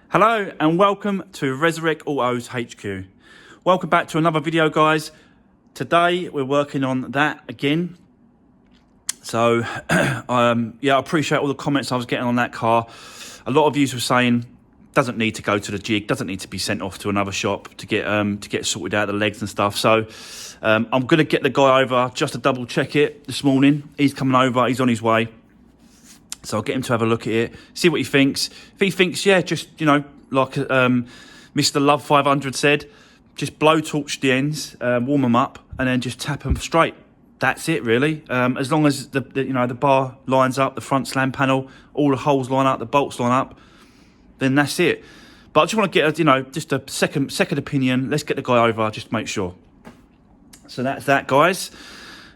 Hello and welcome to Resurwreck Autos HQ. Welcome back to another video, guys. Today we're working on that again. So yeah, I appreciate all the comments I was getting on that car. A lot of you were saying doesn't need to go to the jig, doesn't need to be sent off to another shop to get sorted out the legs and stuff. So I'm going to get the guy over just to double check it this morning. He's coming over, he's on his way. So I'll get him to have a look at it, see what he thinks. If he thinks, yeah, just, you know, like Mr. Love 500 said, just blow torch the ends, warm them up, and then just tap them straight. That's it, really. As long as the bar lines up, the front slam panel, all the holes line up, the bolts line up, then that's it. But I just want to get just a second opinion. Let's get the guy over, just to make sure. So that's that, guys.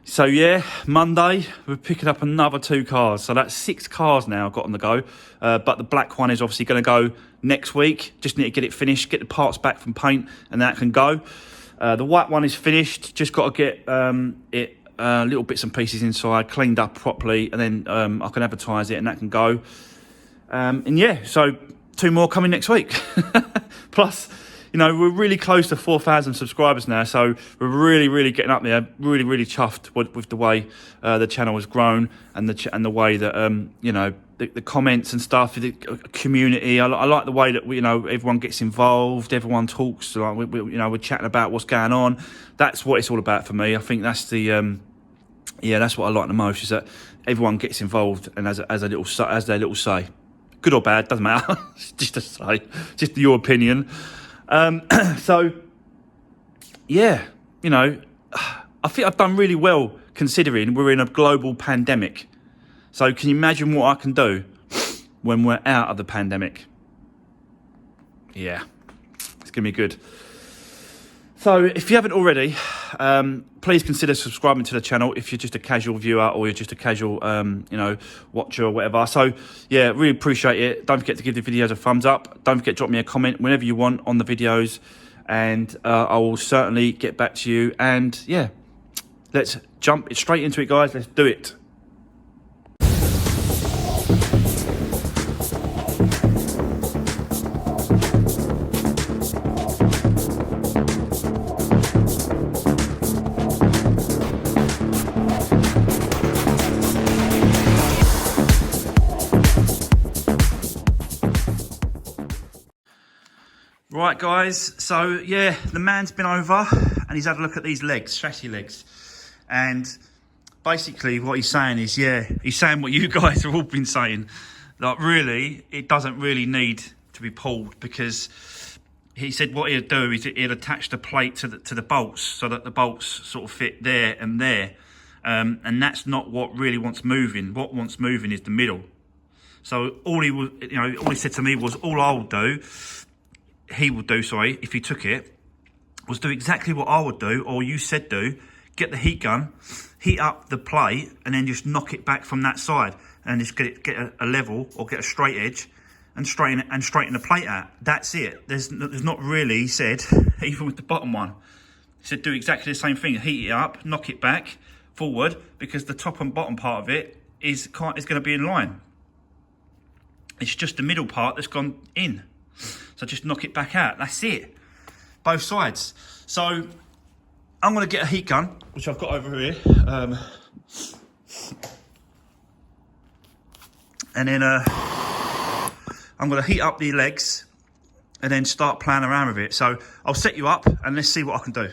So yeah, Monday we're picking up another 2 cars. So that's 6 cars now I've got on the go. But the black one is obviously going to go next week. Just need to get it finished, get the parts back from paint, and that can go. The white one is finished. Just got to get it little bits and pieces inside cleaned up properly, and then I can advertise it, and that can go. And yeah, so 2 more coming next week. Plus, you know, we're really close to 4,000 subscribers now, so we're really getting up there. Really chuffed with the way the channel has grown, and the way that the comments and stuff, the community. I like the way that everyone gets involved, everyone talks. Like we're chatting about what's going on. That's what it's all about for me. I think that's that's what I like the most, is that everyone gets involved and as their little say, good or bad, doesn't matter. Just a say, just your opinion. So, yeah, I think I've done really well considering we're in a global pandemic. So can you imagine what I can do when we're out of the pandemic? Yeah, it's going to be good. So if you haven't already, please consider subscribing to the channel if you're just a casual viewer or you're just a casual, watcher or whatever. So, yeah, really appreciate it. Don't forget to give the videos a thumbs up. Don't forget to drop me a comment whenever you want on the videos. And I will certainly get back to you. And, yeah, let's jump straight into it, guys. Let's do it. Right, guys, so yeah, the man's been over and he's had a look at these legs, chassis legs, and basically what he's saying is, yeah, he's saying what you guys have all been saying, like really, it doesn't really need to be pulled, because he said what he'd do is he'd attach the plate to the bolts so that the bolts sort of fit there and there, and that's not what really wants moving. What wants moving is the middle. So all he said to me was, all I would do, if he took it, was do exactly what I would do, or you said do, get the heat gun, heat up the plate, and then just knock it back from that side, and just get a level, or get a straight edge, and straighten the plate out. That's it. There's not really, he said, even with the bottom one, he said do exactly the same thing, heat it up, knock it back, forward, because the top and bottom part of it is going to be in line. It's just the middle part that's gone in. So just knock it back out. That's it. Both sides. So I'm going to get a heat gun, which I've got over here. And then I'm going to heat up the legs and then start playing around with it. So I'll set you up and let's see what I can do.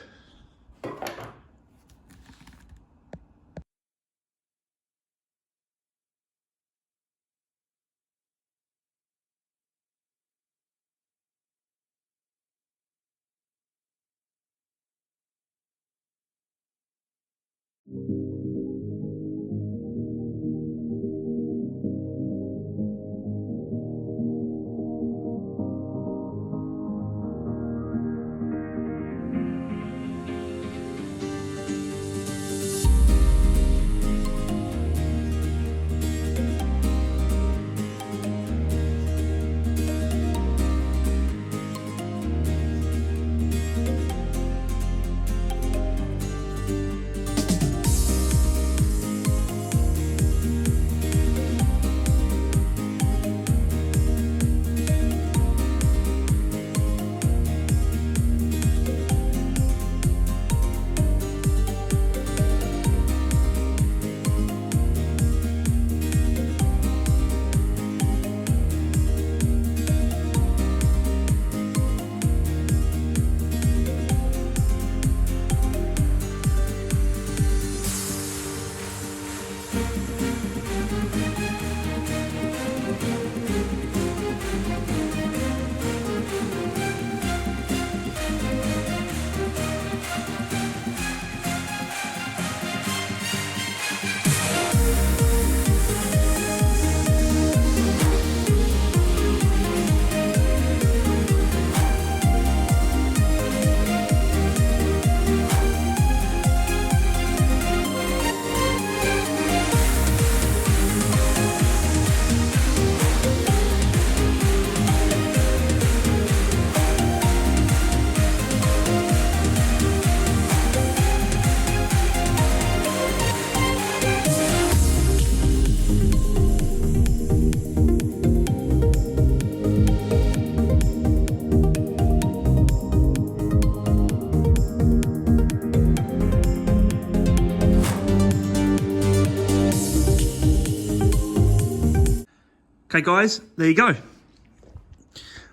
Okay guys, there you go.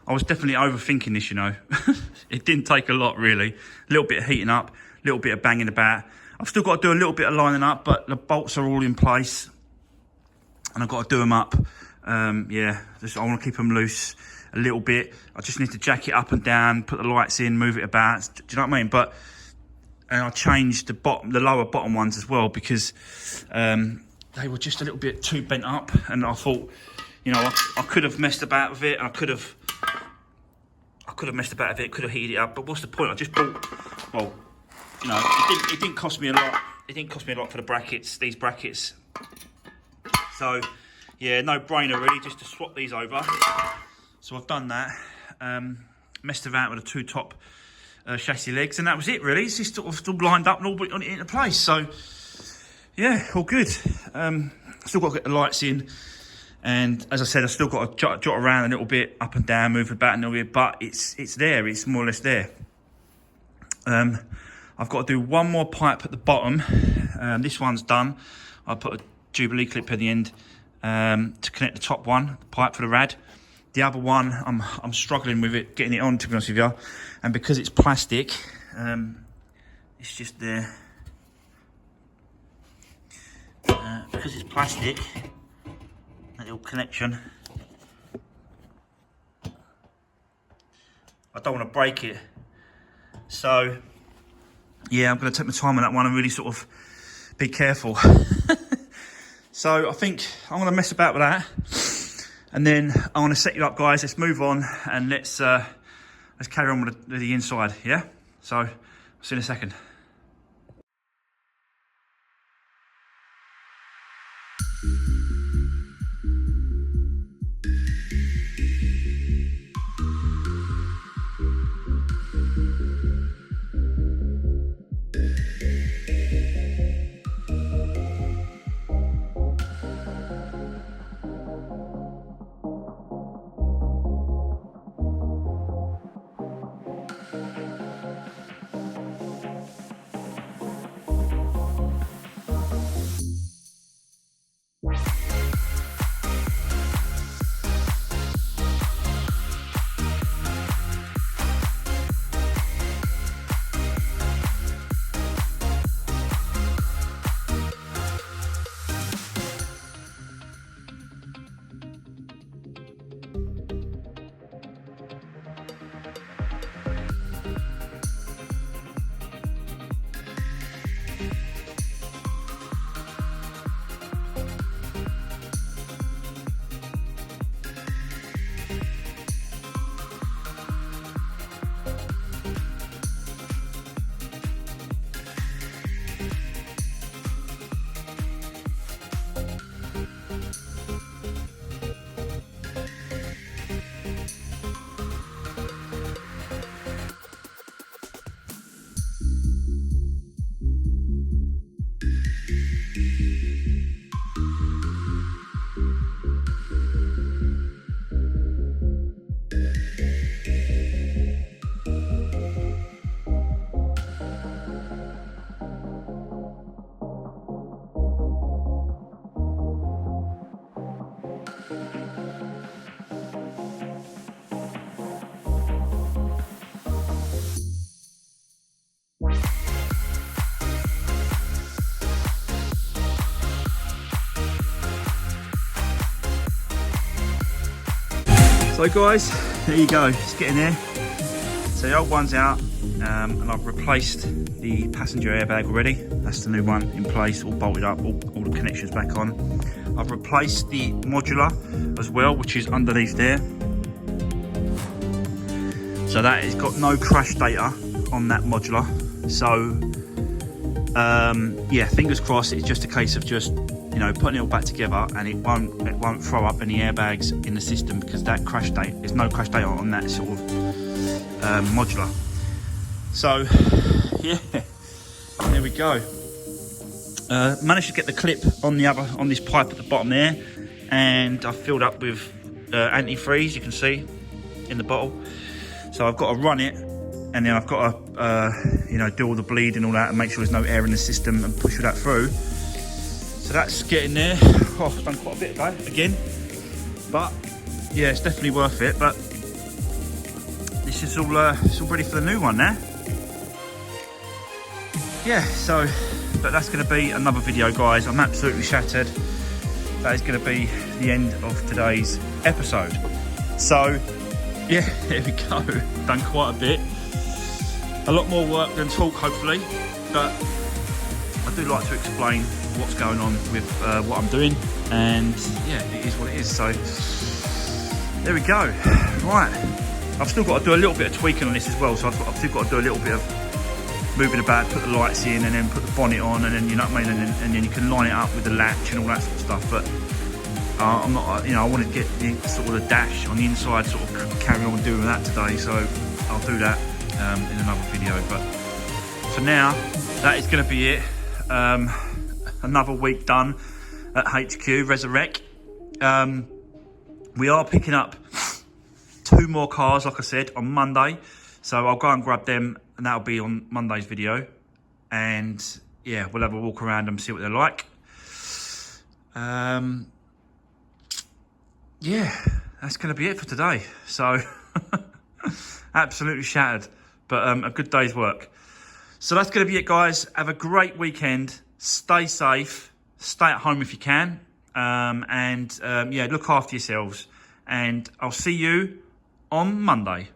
I was definitely overthinking this, you know. It didn't take a lot really. A little bit of heating up, a little bit of banging about. I've still got to do a little bit of lining up, but the bolts are all in place. And I've got to do them up. Yeah, I want to keep them loose a little bit. I just need to jack it up and down, put the lights in, move it about. Do you know what I mean? And I changed the lower bottom ones as well, because they were just a little bit too bent up. And I thought, you know, I could have messed about with it. I could have messed about with it, could have heated it up. But what's the point? I just bought, well, you know, it didn't cost me a lot. It didn't cost me a lot for the brackets, these brackets. So, yeah, no brainer really, just to swap these over. So I've done that. Messed about with the two top chassis legs, and that was it really. It's just sort of still lined up and all on it into place. So, yeah, all good. Still got to get the lights in. And as I said, I've still got to jot around a little bit, up and down, move about a little bit, but it's there, it's more or less there. I've got to do one more pipe at the bottom. This one's done. I put a Jubilee clip at the end to connect the top one, the pipe for the rad. The other one, I'm struggling with it, getting it on, to be honest with you. And because it's plastic, it's just there. Because it's plastic, that little connection, I don't want to break it. So, yeah, I'm going to take my time on that one and really sort of be careful. So I think I'm going to mess about with that, and then I want to set you up, guys. Let's move on and let's carry on with the inside. Yeah. So I'll see you in a second. So guys, there you go, it's getting there. So the old one's out, and I've replaced the passenger airbag already. That's the new one in place, all bolted up, all the connections back on. I've replaced the modular as well, which is underneath there. So that has got no crash data on that modular. So yeah, fingers crossed, it's just a case of just, you know, putting it all back together, and it won't throw up any airbags in the system, because that crash date, there's no crash date on that sort of modular. So yeah, there we go. Managed to get the clip on this pipe at the bottom there, and I filled up with antifreeze, you can see in the bottle. So I've got to run it, and then I've got to you know, do all the bleed and all that, and make sure there's no air in the system, and push all that through. So that's getting there. Oh, I've done quite a bit though, again. But yeah, it's definitely worth it. But this is all it's all ready for the new one now. Yeah, so but that's going to be another video, guys. I'm absolutely shattered. That is going to be the end of today's episode. So yeah, there we go. Done quite a bit. A lot more work than talk, hopefully, but I do like to explain what's going on with what I'm doing, and yeah, it is what it is. So there we go. Right, I've still got to do a little bit of tweaking on this as well, so I've still got to do a little bit of moving about, put the lights in, and then put the bonnet on, and then, you know what I mean, and then you can line it up with the latch and all that sort of stuff. But I'm not, you know, I want to get the sort of the dash on the inside, sort of carry on doing that today, so I'll do that in another video. But for now, that is going to be it. Another week done at HQ Resurwreck. We are picking up 2 more cars, like I said, on Monday, so I'll go and grab them, and that'll be on Monday's video. And yeah, we'll have a walk around them, see what they're like. Yeah, that's going to be it for today. So absolutely shattered, but a good day's work. So that's going to be it, guys. Have a great weekend. Stay safe. Stay at home if you can. Yeah, look after yourselves. And I'll see you on Monday.